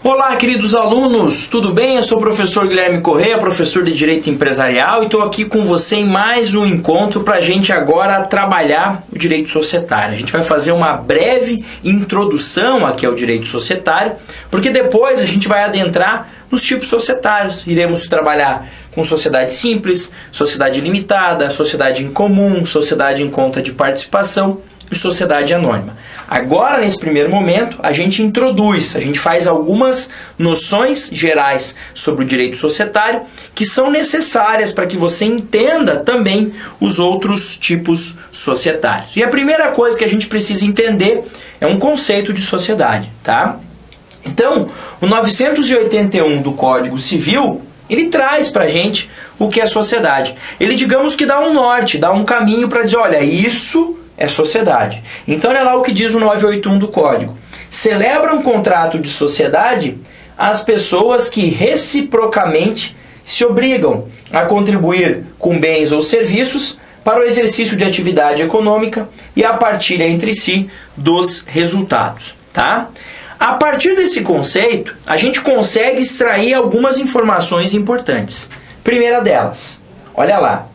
Olá, queridos alunos, tudo bem? Eu sou o professor Guilherme Correia, professor de Direito Empresarial, e estou aqui com você em mais um encontro para a gente agora trabalhar o direito societário. A gente vai fazer uma breve introdução aqui ao direito societário, porque depois a gente vai adentrar nos tipos societários. Iremos trabalhar com sociedade simples, sociedade limitada, sociedade em comum, sociedade em conta de participação e sociedade anônima. Agora, nesse primeiro momento, a gente faz algumas noções gerais sobre o direito societário que são necessárias para que você entenda também os outros tipos societários. E a primeira coisa que a gente precisa entender é um conceito de sociedade, tá? Então, o 981 do Código Civil, ele traz para a gente o que é sociedade. Ele, digamos que dá um norte, dá um caminho para dizer, olha, isso é sociedade. Então, olha lá o que diz o 981 do Código. Celebram um contrato de sociedade as pessoas que reciprocamente se obrigam a contribuir com bens ou serviços para o exercício de atividade econômica e a partilha entre si dos resultados, tá? A partir desse conceito, a gente consegue extrair algumas informações importantes. Primeira delas, olha lá.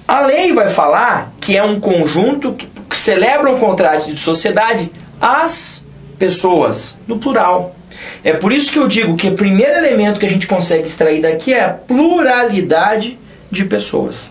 A lei vai falar que é um conjunto que celebra um contrato de sociedade as pessoas, no plural. É por isso que eu digo que o primeiro elemento que a gente consegue extrair daqui é a pluralidade de pessoas.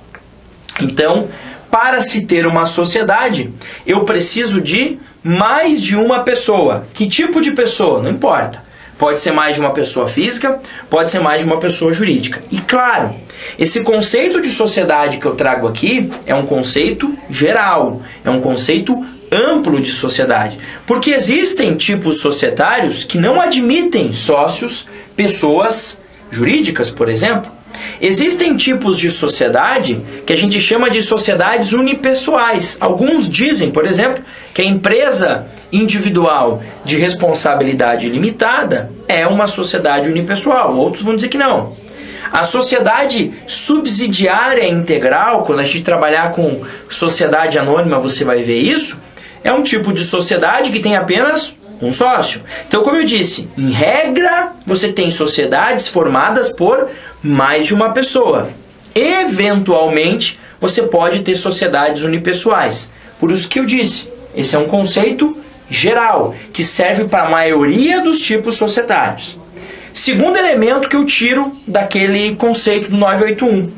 Então, para se ter uma sociedade, eu preciso de mais de uma pessoa. Que tipo de pessoa? Não importa. Pode ser mais de uma pessoa física, pode ser mais de uma pessoa jurídica. E claro, esse conceito de sociedade que eu trago aqui é um conceito geral, é um conceito amplo de sociedade. Porque existem tipos societários que não admitem sócios, pessoas jurídicas, por exemplo. Existem tipos de sociedade que a gente chama de sociedades unipessoais. Alguns dizem, por exemplo, que a empresa individual de responsabilidade limitada é uma sociedade unipessoal. Outros vão dizer que não. A sociedade subsidiária integral, quando a gente trabalhar com sociedade anônima, você vai ver isso, é um tipo de sociedade que tem apenas um sócio. Então, como eu disse, em regra, você tem sociedades formadas por mais de uma pessoa. Eventualmente, você pode ter sociedades unipessoais. Por isso que eu disse, esse é um conceito geral, que serve para a maioria dos tipos societários. Segundo elemento que eu tiro daquele conceito do 981,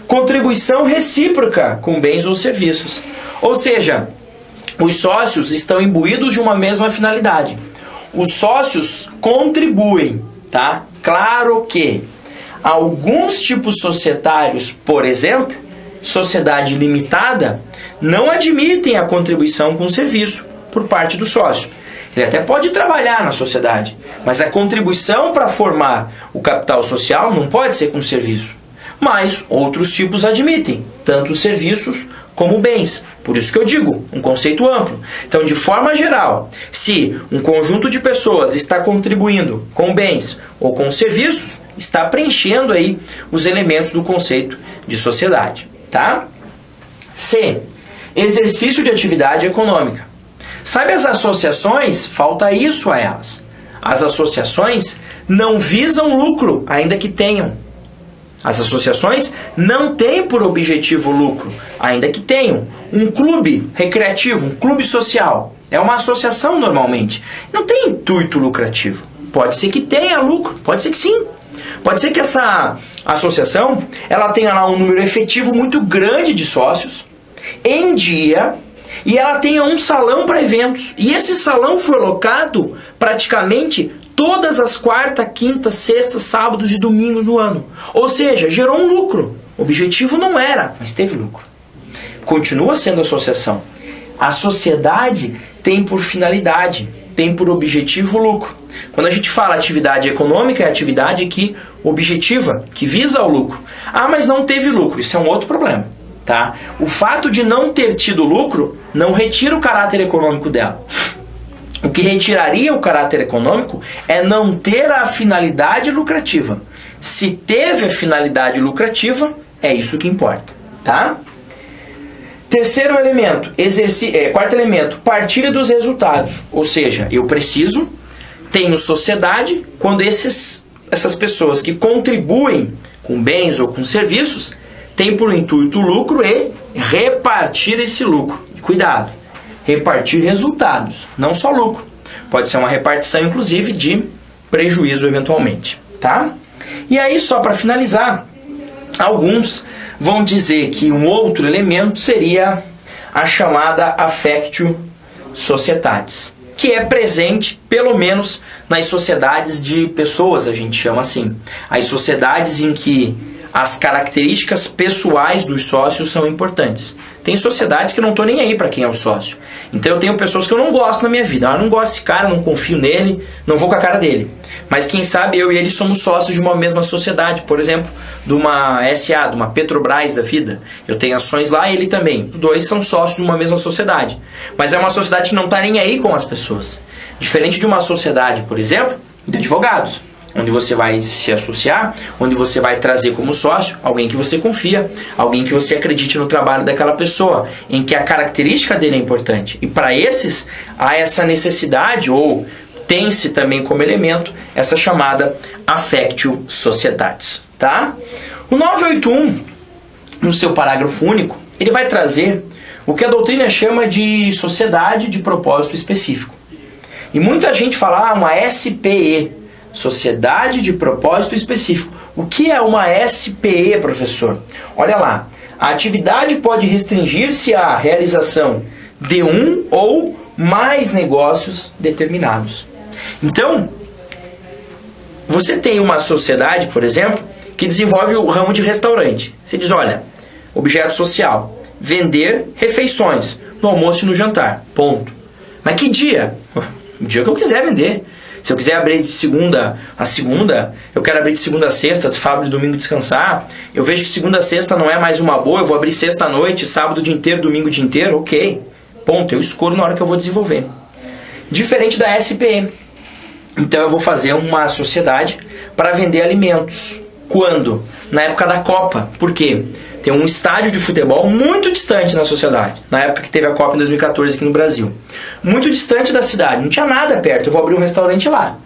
contribuição recíproca com bens ou serviços. Ou seja, os sócios estão imbuídos de uma mesma finalidade. Os sócios contribuem, tá? Claro que alguns tipos societários, por exemplo, sociedade limitada, não admitem a contribuição com serviço por parte do sócio. Ele até pode trabalhar na sociedade, mas a contribuição para formar o capital social não pode ser com serviço. Mas outros tipos admitem, tanto serviços como bens. Por isso que eu digo, um conceito amplo. Então, de forma geral, se um conjunto de pessoas está contribuindo com bens ou com serviços, está preenchendo aí os elementos do conceito de sociedade, tá? C. Exercício de atividade econômica. Sabe as associações? Falta isso a elas. As associações não visam lucro, ainda que tenham. As associações não têm por objetivo lucro, ainda que tenham. Um clube recreativo, um clube social, é uma associação normalmente. Não tem intuito lucrativo. Pode ser que tenha lucro, pode ser que sim. Pode ser que essa associação ela tenha lá um número efetivo muito grande de sócios, em dia, e ela tenha um salão para eventos. E esse salão foi locado praticamente todas as quartas, quintas, sextas, sábados e domingos do ano. Ou seja, gerou um lucro. O objetivo não era, mas teve lucro. Continua sendo associação. A sociedade tem por finalidade, tem por objetivo o lucro. Quando a gente fala atividade econômica, é atividade que objetiva, que visa o lucro. Ah, mas não teve lucro. Isso é um outro problema. Tá? O fato de não ter tido lucro não retira o caráter econômico dela. O que retiraria o caráter econômico é não ter a finalidade lucrativa. Se teve a finalidade lucrativa, é isso que importa, tá? Terceiro elemento, quarto elemento, partilha dos resultados. Ou seja, eu preciso Tenho sociedade quando essas pessoas que contribuem com bens ou com serviços têm por intuito o lucro e repartir esse lucro. E cuidado, repartir resultados, não só lucro. Pode ser uma repartição, inclusive, de prejuízo eventualmente, tá? E aí, só para finalizar, alguns vão dizer que um outro elemento seria a chamada affectio societatis, que é presente, pelo menos, nas sociedades de pessoas, a gente chama assim. As sociedades em que as características pessoais dos sócios são importantes. Tem sociedades que não estou nem aí para quem é o sócio. Então eu tenho pessoas que eu não gosto na minha vida. Eu não gosto desse cara, não confio nele, não vou com a cara dele. Mas quem sabe eu e ele somos sócios de uma mesma sociedade. Por exemplo, de uma SA, de uma Petrobras da vida. Eu tenho ações lá e ele também. Os dois são sócios de uma mesma sociedade. Mas é uma sociedade que não está nem aí com as pessoas. Diferente de uma sociedade, por exemplo, de advogados, onde você vai se associar, onde você vai trazer como sócio alguém que você confia, alguém que você acredite no trabalho daquela pessoa, em que a característica dele é importante. E para esses, há essa necessidade, ou tem-se também como elemento, essa chamada affectio societatis. Tá? O 981, no seu parágrafo único, ele vai trazer o que a doutrina chama de sociedade de propósito específico. E muita gente fala, uma SPE, Sociedade de Propósito Específico. O que é uma SPE, professor? Olha lá, a atividade pode restringir-se à realização de um ou mais negócios determinados. Então, você tem uma sociedade, por exemplo, que desenvolve o ramo de restaurante. Você diz, olha, objeto social, vender refeições no almoço e no jantar, ponto. Mas que dia? O dia que eu quiser vender. Se eu quiser abrir de segunda a segunda, eu quero abrir de segunda a sexta, sábado e domingo descansar. Eu vejo que segunda a sexta não é mais uma boa, eu vou abrir sexta à noite, sábado o dia inteiro, domingo o dia inteiro, ok. Ponto, eu escolho na hora que eu vou desenvolver. Diferente da SPE. Então eu vou fazer uma sociedade para vender alimentos. Quando? Na época da Copa. Por quê? Tem um estádio de futebol muito distante na sociedade. Na época que teve a Copa em 2014 aqui no Brasil. Muito distante da cidade. Não tinha nada perto. Eu vou abrir um restaurante lá.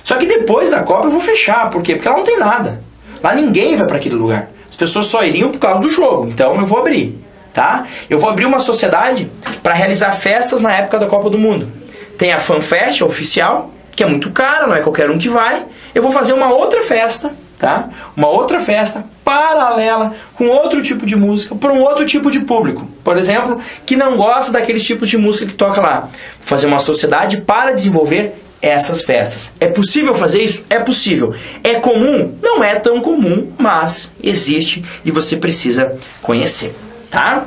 Só que depois da Copa eu vou fechar. Por quê? Porque lá não tem nada. Lá ninguém vai para aquele lugar. As pessoas só iriam por causa do jogo. Então eu vou abrir. Tá? Eu vou abrir uma sociedade para realizar festas na época da Copa do Mundo. Tem a FanFest oficial, que é muito cara, não é qualquer um que vai. Eu vou fazer uma outra festa, tá? Uma outra festa paralela, com outro tipo de música, para um outro tipo de público. Por exemplo, que não gosta daqueles tipos de música que toca lá. Vou fazer uma sociedade para desenvolver essas festas. É possível fazer isso? É possível. É comum? Não é tão comum, mas existe e você precisa conhecer, tá?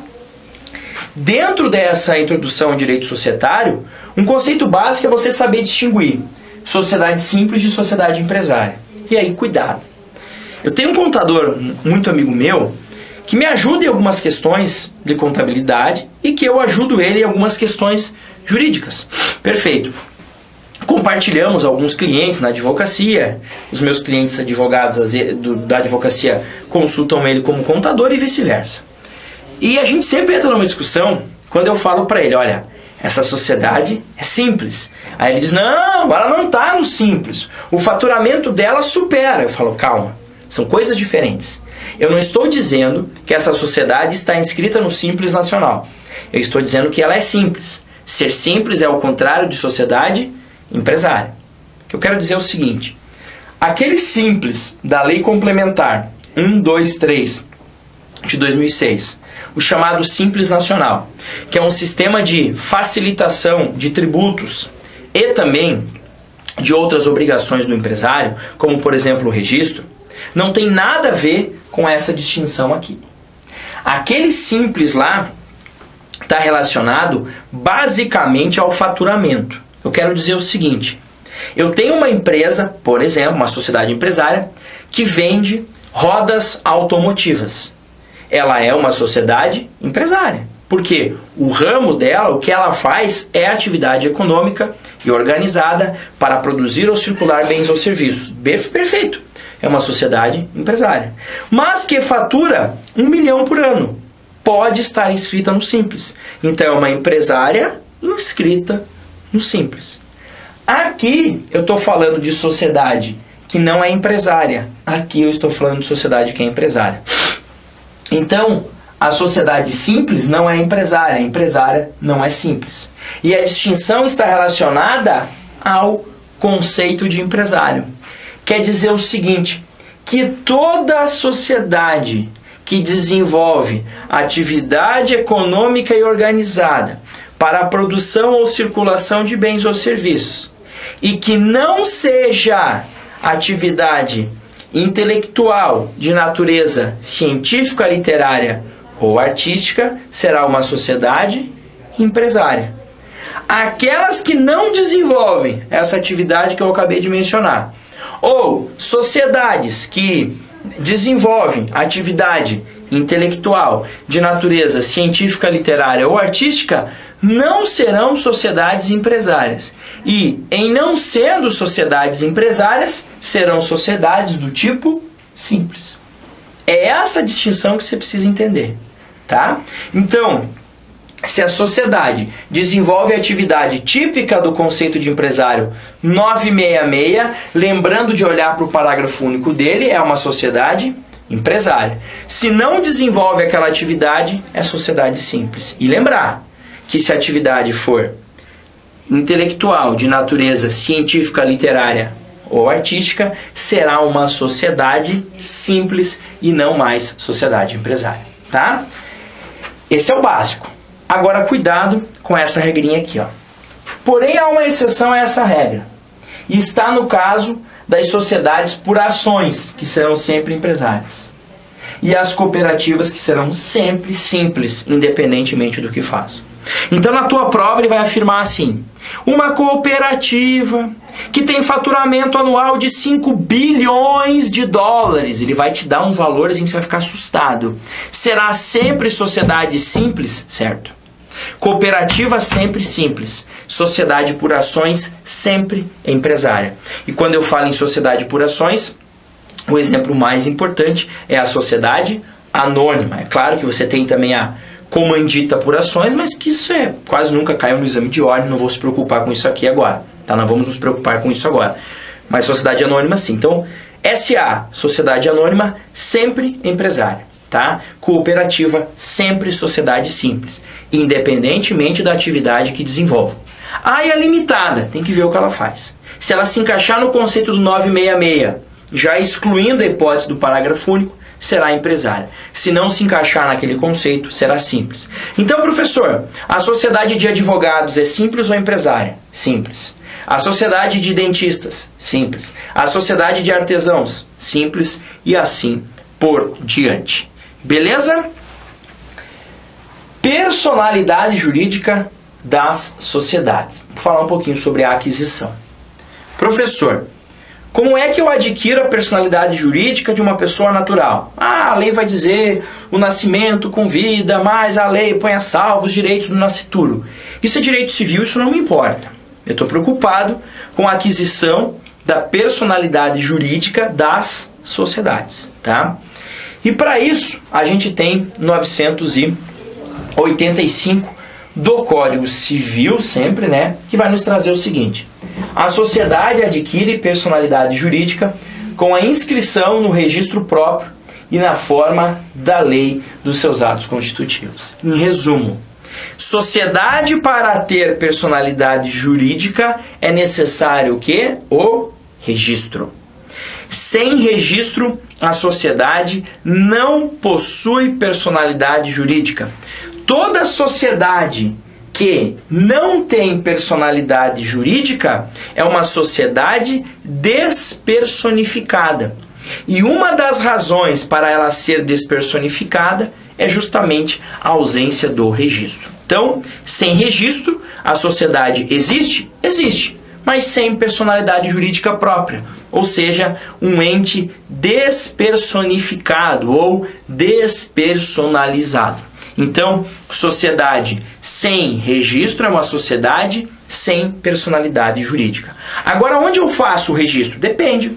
Dentro dessa introdução ao direito societário, um conceito básico é você saber distinguir sociedade simples de sociedade empresária. E aí, cuidado. Eu tenho um contador muito amigo meu que me ajuda em algumas questões de contabilidade e que eu ajudo ele em algumas questões jurídicas. Perfeito. Compartilhamos alguns clientes na advocacia, os meus clientes advogados da advocacia consultam ele como contador e vice-versa. E a gente sempre entra numa discussão quando eu falo para ele, olha, essa sociedade é simples. Aí ele diz, não, ela não está no simples. O faturamento dela supera. Eu falo, calma, são coisas diferentes. Eu não estou dizendo que essa sociedade está inscrita no Simples Nacional. Eu estou dizendo que ela é simples. Ser simples é o contrário de sociedade empresária. O que eu quero dizer é o seguinte, aquele simples da Lei Complementar 123 de 2006, o chamado Simples Nacional, que é um sistema de facilitação de tributos e também de outras obrigações do empresário, como por exemplo o registro, não tem nada a ver com essa distinção aqui. Aquele simples lá está relacionado basicamente ao faturamento. Eu quero dizer o seguinte, eu tenho uma empresa, por exemplo, uma sociedade empresária, que vende rodas automotivas. Ela é uma sociedade empresária. Porque o ramo dela, o que ela faz é atividade econômica e organizada para produzir ou circular bens ou serviços. Perfeito. É uma sociedade empresária. Mas que fatura 1 milhão por ano. Pode estar inscrita no Simples. Então é uma empresária inscrita no Simples. Aqui eu estou falando de sociedade que não é empresária. Aqui eu estou falando de sociedade que é empresária. Então, a sociedade simples não é empresária, a empresária não é simples. E a distinção está relacionada ao conceito de empresário. Quer dizer o seguinte, que toda a sociedade que desenvolve atividade econômica e organizada para a produção ou circulação de bens ou serviços e que não seja atividade intelectual de natureza científica, literária ou artística, será uma sociedade empresária. Aquelas que não desenvolvem essa atividade que eu acabei de mencionar, ou sociedades que desenvolvem atividade intelectual de natureza científica, literária ou artística, não serão sociedades empresárias. E, em não sendo sociedades empresárias, serão sociedades do tipo simples. É essa a distinção que você precisa entender, tá? Então, se a sociedade desenvolve atividade típica do conceito de empresário 966, lembrando de olhar para o parágrafo único dele, é uma sociedade empresária. Se não desenvolve aquela atividade, é sociedade simples. E lembrar que se a atividade for intelectual, de natureza científica, literária ou artística, será uma sociedade simples e não mais sociedade empresária, tá? Esse é o básico. Agora, cuidado com essa regrinha aqui, ó. Porém, há uma exceção a essa regra. E está no caso das sociedades por ações, que serão sempre empresárias. E as cooperativas, que serão sempre simples, independentemente do que façam. Então, na tua prova, ele vai afirmar assim: uma cooperativa que tem faturamento anual de 5 bilhões de dólares, ele vai te dar um valor assim, você vai ficar assustado. Será sempre sociedade simples, certo? Cooperativa sempre simples. Sociedade por ações sempre empresária. E quando eu falo em sociedade por ações, o exemplo mais importante é a sociedade anônima. É claro que você tem também a comandita por ações, mas que isso quase nunca caiu no exame de ordem, não vou se preocupar com isso aqui agora. Tá? Não vamos nos preocupar com isso agora. Mas sociedade anônima sim. Então, SA, sociedade anônima, sempre empresária. Tá? Cooperativa, sempre sociedade simples, independentemente da atividade que desenvolve. E a limitada, tem que ver o que ela faz. Se ela se encaixar no conceito do 966, já excluindo a hipótese do parágrafo único, será empresária. Se não se encaixar naquele conceito, será simples. Então, professor, a sociedade de advogados é simples ou empresária? Simples. A sociedade de dentistas? Simples. A sociedade de artesãos? Simples. E assim por diante. Beleza? Personalidade jurídica das sociedades. Vou falar um pouquinho sobre a aquisição. Professor, como é que eu adquiro a personalidade jurídica de uma pessoa natural? A lei vai dizer o nascimento com vida, mas a lei põe a salvo os direitos do nascituro. Isso é direito civil, isso não me importa. Eu estou preocupado com a aquisição da personalidade jurídica das sociedades, tá? E para isso, a gente tem 985 do Código Civil, sempre, né? Que vai nos trazer o seguinte: a sociedade adquire personalidade jurídica com a inscrição no registro próprio e na forma da lei dos seus atos constitutivos. Em resumo, sociedade para ter personalidade jurídica é necessário o quê? O registro. Sem registro, a sociedade não possui personalidade jurídica. Toda sociedade que não tem personalidade jurídica é uma sociedade despersonificada. E uma das razões para ela ser despersonificada é justamente a ausência do registro. Então, sem registro, a sociedade existe? Existe, mas sem personalidade jurídica própria. Ou seja, um ente despersonificado ou despersonalizado. Então, sociedade sem registro é uma sociedade sem personalidade jurídica. Agora, onde eu faço o registro? Depende.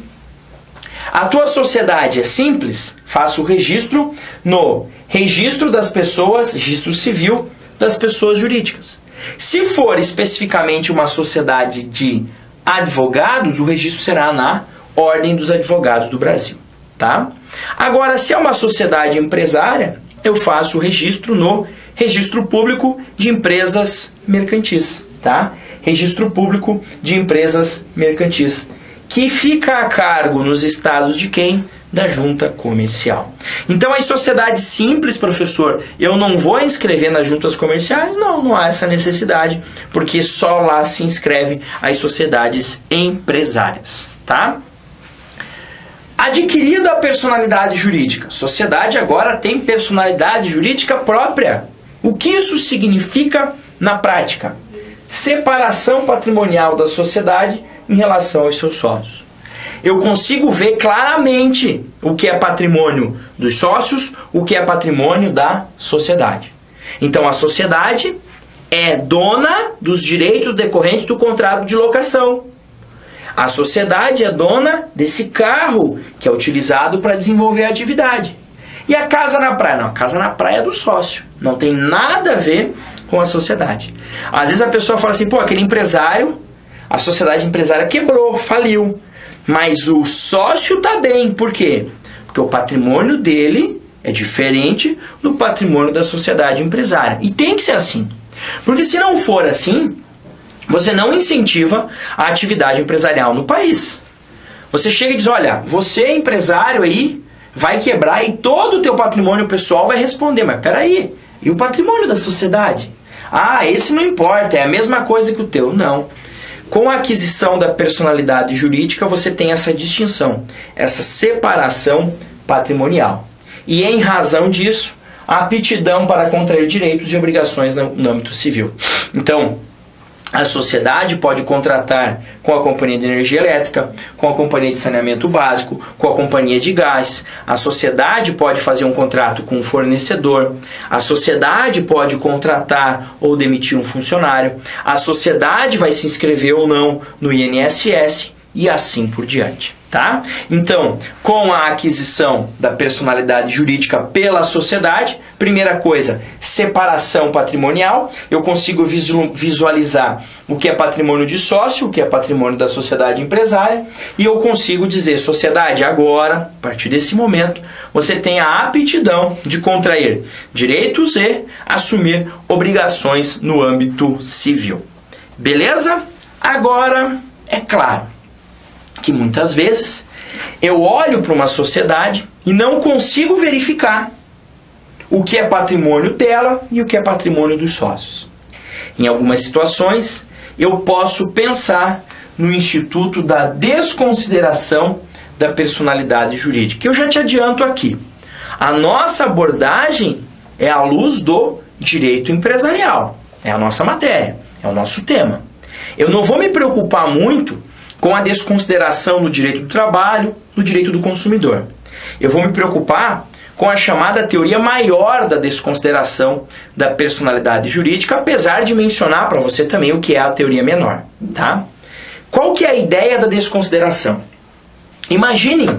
A tua sociedade é simples? Faço o registro no registro das pessoas, registro civil das pessoas jurídicas. Se for especificamente uma sociedade de advogados, o registro será na Ordem dos Advogados do Brasil, tá? Agora, se é uma sociedade empresária, eu faço o registro no Registro Público de Empresas Mercantis, tá? Registro Público de Empresas Mercantis, que fica a cargo nos estados de quem? Da Junta Comercial. Então, as sociedades simples, professor, eu não vou inscrever nas juntas comerciais? Não, não há essa necessidade, porque só lá se inscreve as sociedades empresárias, tá? Adquirida a personalidade jurídica. Sociedade agora tem personalidade jurídica própria. O que isso significa na prática? Separação patrimonial da sociedade em relação aos seus sócios. Eu consigo ver claramente o que é patrimônio dos sócios, o que é patrimônio da sociedade. Então, a sociedade é dona dos direitos decorrentes do contrato de locação. A sociedade é dona desse carro que é utilizado para desenvolver a atividade. E a casa na praia? Não, a casa na praia é do sócio. Não tem nada a ver com a sociedade. Às vezes a pessoa fala assim, pô, aquele empresário, a sociedade empresária quebrou, faliu. Mas o sócio está bem. Por quê? Porque o patrimônio dele é diferente do patrimônio da sociedade empresária. E tem que ser assim. Porque se não for assim, você não incentiva a atividade empresarial no país. Você chega e diz, olha, você empresário aí vai quebrar e todo o teu patrimônio pessoal vai responder. Mas peraí, e o patrimônio da sociedade? Ah, esse não importa, é a mesma coisa que o teu. Não. Com a aquisição da personalidade jurídica, você tem essa distinção, essa separação patrimonial. E em razão disso, a aptidão para contrair direitos e obrigações no âmbito civil. Então, a sociedade pode contratar com a companhia de energia elétrica, com a companhia de saneamento básico, com a companhia de gás. A sociedade pode fazer um contrato com o fornecedor. A sociedade pode contratar ou demitir um funcionário. A sociedade vai se inscrever ou não no INSS e assim por diante. Tá? Então, com a aquisição da personalidade jurídica pela sociedade, primeira coisa, separação patrimonial. Eu consigo visualizar o que é patrimônio de sócio, o que é patrimônio da sociedade empresária, e eu consigo dizer, sociedade, agora, a partir desse momento, você tem a aptidão de contrair direitos e assumir obrigações no âmbito civil. Beleza? Agora, é claro que muitas vezes eu olho para uma sociedade e não consigo verificar o que é patrimônio dela e o que é patrimônio dos sócios. Em algumas situações, eu posso pensar no instituto da desconsideração da personalidade jurídica. Eu já te adianto aqui. A nossa abordagem é à luz do direito empresarial. É a nossa matéria, é o nosso tema. Eu não vou me preocupar muito com a desconsideração no direito do trabalho, no direito do consumidor. Eu vou me preocupar com a chamada teoria maior da desconsideração da personalidade jurídica, apesar de mencionar para você também o que é a teoria menor. Tá? Qual que é a ideia da desconsideração? Imagine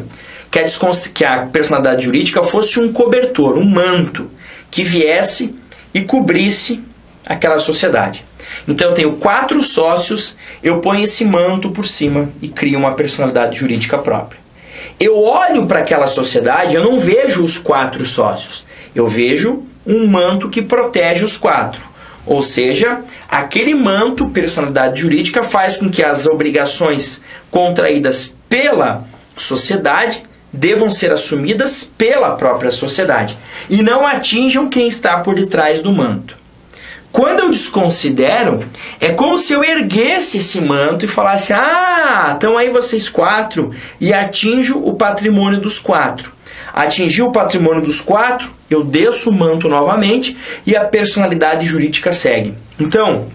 que a personalidade jurídica fosse um cobertor, um manto, que viesse e cobrisse aquela sociedade. Então eu tenho 4 sócios, eu ponho esse manto por cima e crio uma personalidade jurídica própria. Eu olho para aquela sociedade, eu não vejo os 4 sócios, eu vejo um manto que protege os 4. Ou seja, aquele manto, personalidade jurídica, faz com que as obrigações contraídas pela sociedade devam ser assumidas pela própria sociedade e não atinjam quem está por detrás do manto. Quando eu desconsidero, é como se eu erguesse esse manto e falasse, ah, estão aí vocês 4, e atinjo o patrimônio dos 4. Atingiu o patrimônio dos 4, eu desço o manto novamente e a personalidade jurídica segue. Então,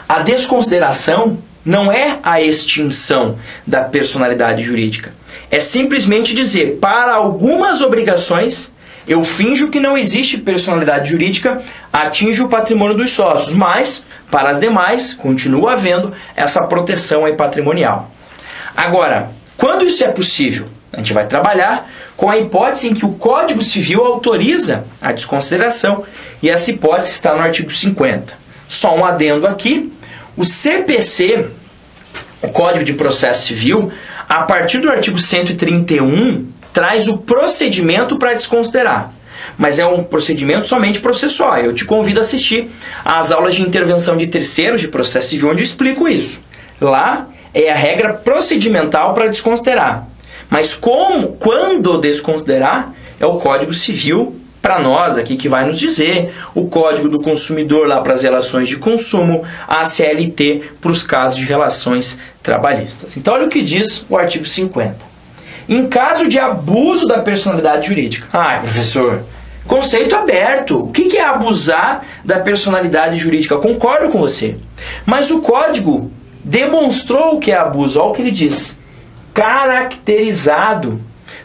a desconsideração não é a extinção da personalidade jurídica. É simplesmente dizer, para algumas obrigações, eu finjo que não existe personalidade jurídica, atinjo o patrimônio dos sócios, mas, para as demais, continua havendo essa proteção aí patrimonial. Agora, quando isso é possível? A gente vai trabalhar com a hipótese em que o Código Civil autoriza a desconsideração, e essa hipótese está no artigo 50. Só um adendo aqui, o CPC, o Código de Processo Civil, a partir do artigo 131, traz o procedimento para desconsiderar. Mas é um procedimento somente processual. Eu te convido a assistir às aulas de intervenção de terceiros de processo civil, onde eu explico isso. Lá é a regra procedimental para desconsiderar. Mas quando desconsiderar, é o Código Civil para nós aqui que vai nos dizer, o Código do Consumidor lá para as relações de consumo, a CLT para os casos de relações trabalhistas. Então olha o que diz o artigo 50. Em caso de abuso da personalidade jurídica. Professor, conceito aberto. O que é abusar da personalidade jurídica? Eu concordo com você. Mas o Código demonstrou o que é abuso. Olha o que ele diz. Caracterizado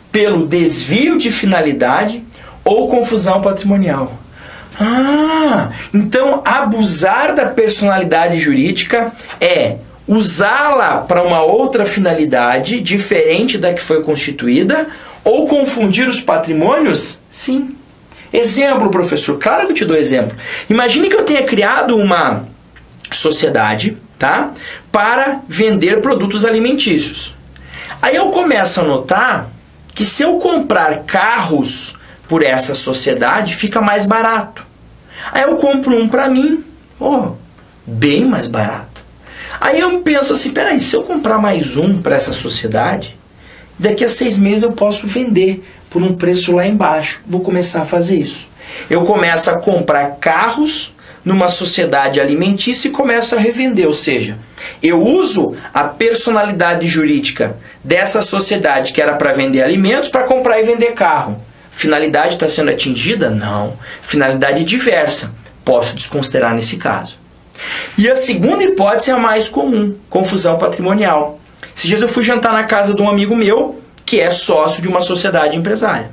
pelo desvio de finalidade ou confusão patrimonial. Então abusar da personalidade jurídica é usá-la para uma outra finalidade diferente da que foi constituída ou confundir os patrimônios? Sim. Exemplo, professor. Claro que eu te dou exemplo. Imagine que eu tenha criado uma sociedade, tá, para vender produtos alimentícios. Aí eu começo a notar que se eu comprar carros por essa sociedade, fica mais barato. Aí eu compro um para mim, bem mais barato. Aí eu penso assim, peraí, se eu comprar mais um para essa sociedade, daqui a 6 meses eu posso vender por um preço lá embaixo. Vou começar a fazer isso. Eu começo a comprar carros numa sociedade alimentícia e começo a revender, ou seja, eu uso a personalidade jurídica dessa sociedade que era para vender alimentos para comprar e vender carro. Finalidade está sendo atingida? Não. Finalidade diversa. Posso desconsiderar nesse caso. E a segunda hipótese é a mais comum, confusão patrimonial. Esses dias eu fui jantar na casa de um amigo meu, que é sócio de uma sociedade empresária.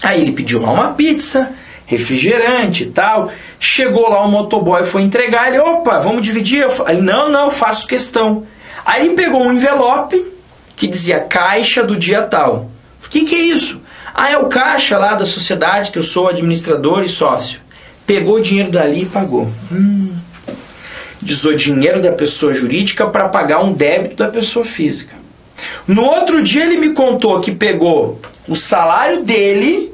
Aí ele pediu lá uma pizza, refrigerante e tal. Chegou lá o motoboy, foi entregar. Ele, opa, vamos dividir? Ele, não, eu faço questão. Aí ele pegou um envelope que dizia caixa do dia tal. O que é isso? É o caixa lá da sociedade que eu sou administrador e sócio. Pegou o dinheiro dali e pagou. Usou dinheiro da pessoa jurídica para pagar um débito da pessoa física. No outro dia ele me contou que pegou o salário dele,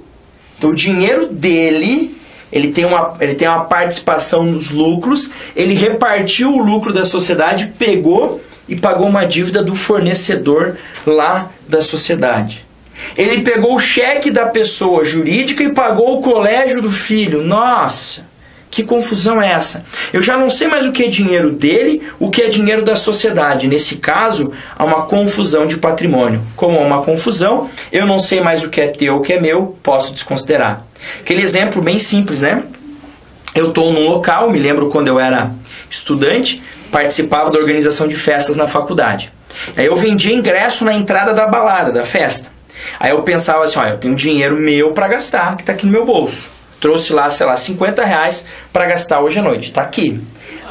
então o dinheiro dele, ele tem uma participação nos lucros, ele repartiu o lucro da sociedade, pegou e pagou uma dívida do fornecedor lá da sociedade. Ele pegou o cheque da pessoa jurídica e pagou o colégio do filho. Nossa, que confusão é essa? Eu já não sei mais o que é dinheiro dele, o que é dinheiro da sociedade. Nesse caso, há uma confusão de patrimônio. Como há uma confusão, eu não sei mais o que é teu, o que é meu, posso desconsiderar. Aquele exemplo bem simples, né? Eu estou num local, me lembro quando eu era estudante, participava da organização de festas na faculdade. Aí eu vendia ingresso na entrada da balada, da festa. Aí eu pensava assim, eu tenho dinheiro meu para gastar, que está aqui no meu bolso. Trouxe lá, sei lá, 50 reais para gastar hoje à noite. Está aqui.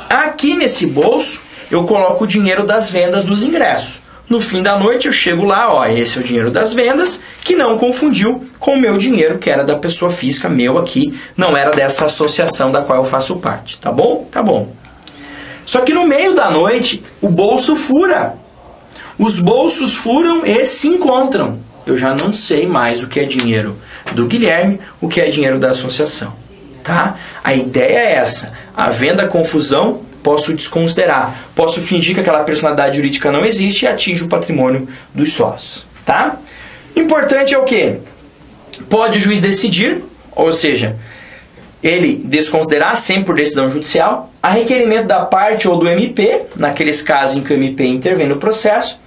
Aqui nesse bolso, eu coloco o dinheiro das vendas dos ingressos. No fim da noite, eu chego lá, esse é o dinheiro das vendas, que não confundiu com o meu dinheiro, que era da pessoa física, meu aqui, não era dessa associação da qual eu faço parte. Tá bom? Tá bom. Só que no meio da noite, o bolso fura. Os bolsos furam e se encontram. Eu já não sei mais o que é dinheiro do Guilherme, o que é dinheiro da associação. Tá? A ideia é essa. Havendo a confusão, posso desconsiderar. Posso fingir que aquela personalidade jurídica não existe e atinge o patrimônio dos sócios. Tá? Importante é o quê? Pode o juiz decidir, ou seja, ele desconsiderar sempre por decisão judicial, a requerimento da parte ou do MP, naqueles casos em que o MP intervém no processo,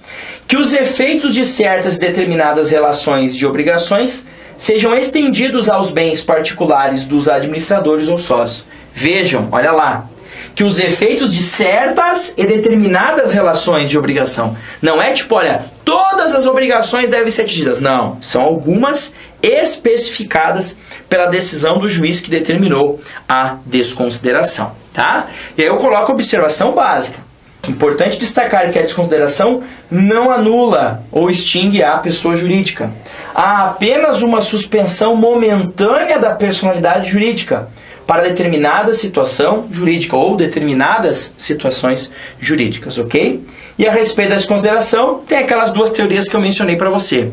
que os efeitos de certas e determinadas relações de obrigações sejam estendidos aos bens particulares dos administradores ou sócios. Vejam, olha lá, que os efeitos de certas e determinadas relações de obrigação. Não é tipo, olha, todas as obrigações devem ser atingidas. Não, são algumas especificadas pela decisão do juiz que determinou a desconsideração. Tá? E aí eu coloco a observação básica. Importante destacar que a desconsideração não anula ou extingue a pessoa jurídica. Há apenas uma suspensão momentânea da personalidade jurídica. para determinada situação jurídica ou determinadas situações jurídicas, ok? E a respeito da desconsideração, tem aquelas duas teorias que eu mencionei para você.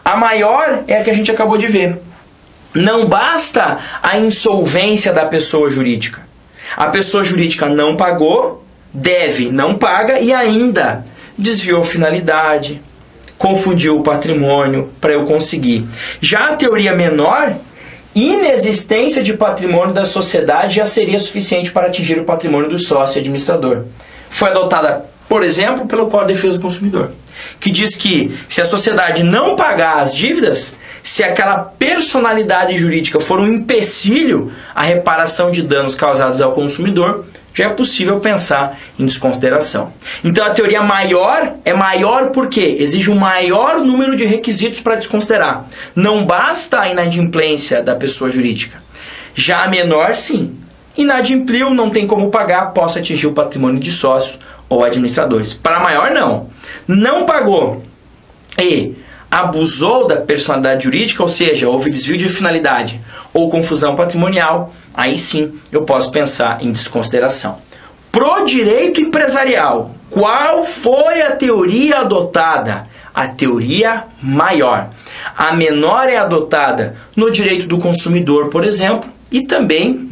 A maior é a que a gente acabou de ver. Não basta a insolvência da pessoa jurídica. A pessoa jurídica não pagou, deve, não paga e ainda desviou finalidade, confundiu o patrimônio para eu conseguir. Já a teoria menor, inexistência de patrimônio da sociedade já seria suficiente para atingir o patrimônio do sócio administrador. Foi adotada, por exemplo, pelo Código de Defesa do Consumidor, que diz que se a sociedade não pagar as dívidas, se aquela personalidade jurídica for um empecilho à reparação de danos causados ao consumidor, já é possível pensar em desconsideração. Então a teoria maior é maior porque exige um maior número de requisitos para desconsiderar. Não basta a inadimplência da pessoa jurídica. Já a menor, sim. Inadimpliu, não tem como pagar, possa atingir o patrimônio de sócios ou administradores. Para a maior, não. Não pagou e abusou da personalidade jurídica, ou seja, houve desvio de finalidade ou confusão patrimonial, aí sim eu posso pensar em desconsideração. Pro direito empresarial, qual foi a teoria adotada? A teoria maior. A menor é adotada no direito do consumidor, por exemplo, e também,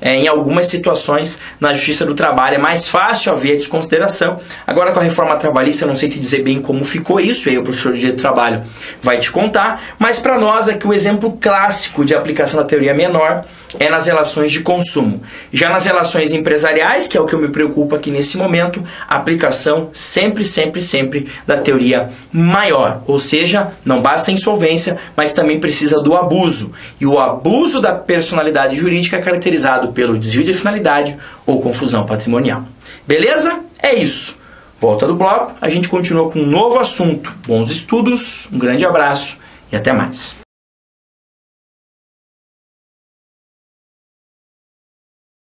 em algumas situações na Justiça do Trabalho é mais fácil haver desconsideração. Agora com a reforma trabalhista eu não sei te dizer bem como ficou isso, aí o professor de Direito do Trabalho vai te contar, mas para nós aqui o exemplo clássico de aplicação da teoria menor é nas relações de consumo. Já nas relações empresariais, que é o que eu me preocupo aqui nesse momento, a aplicação sempre da teoria maior. Ou seja, não basta a insolvência, mas também precisa do abuso. E o abuso da personalidade jurídica é caracterizado pelo desvio de finalidade ou confusão patrimonial. Beleza? É isso. Volta do bloco, a gente continua com um novo assunto. Bons estudos, um grande abraço e até mais.